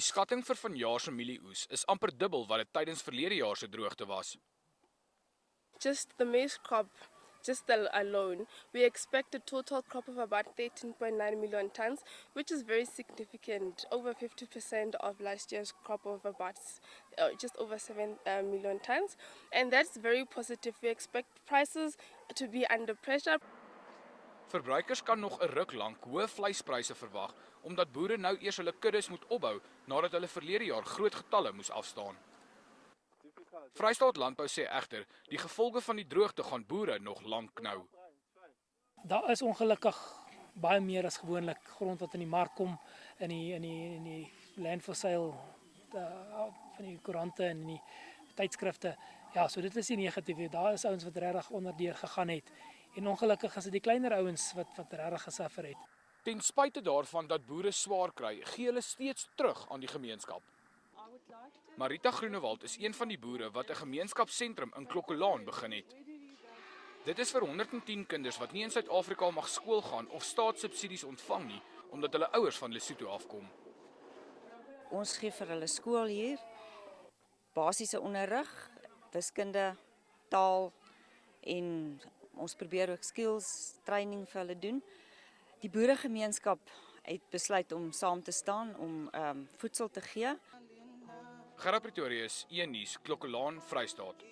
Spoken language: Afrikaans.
skatting vir vanjaar se mielieoes is amper dubbel wat dit tydens verlede jaar se droogte was. Just the maize crop, alone, we expect a total crop of about 13.9 million tons, which is very significant, over 50% of last year's crop of about just over 7 million tons. And that's very positive. We expect prices to be under pressure. Verbruikers kan nog 'n ruk lank hoë vleispryse verwag omdat boere nou eers hulle kuddes moet opbou nadat hulle verlede jaar groot getalle moes afstaan. Vrystaat Landbou sê egter, die gevolge van die droogte gaan boere nog lank knou. Daar is ongelukkig baie meer as gewoonlik grond wat in die mark kom in die land for sale van die koerante en in die tydskrifte. Ja, so dit is die negatief. Daar is ouens wat regtig onderdeur gegaan het. En ongelukkig is dit die kleiner ouens wat regtig gesuffer het. Ten spyte daarvan dat boere swaar kry, gee hulle steeds terug aan die gemeenskap. Marita Groenewald is een van die boere wat 'n gemeenskapsentrum in Klokkolaan begin het. Dit is vir 110 kinders wat nie in Suid-Afrika mag skool gaan of staatssubsidies ontvang nie, omdat hulle ouers van Lesotho afkom. Ons gee vir hulle skool hier, basiese onderrig, wiskunde, taal en ons probeer ook skills training vir hulle doen. Die boeregemeenskap het besluit om saam te staan om voedsel te gee. Gerard Pretorius, 1 Nuus, Klokkolaan, Vrystaat.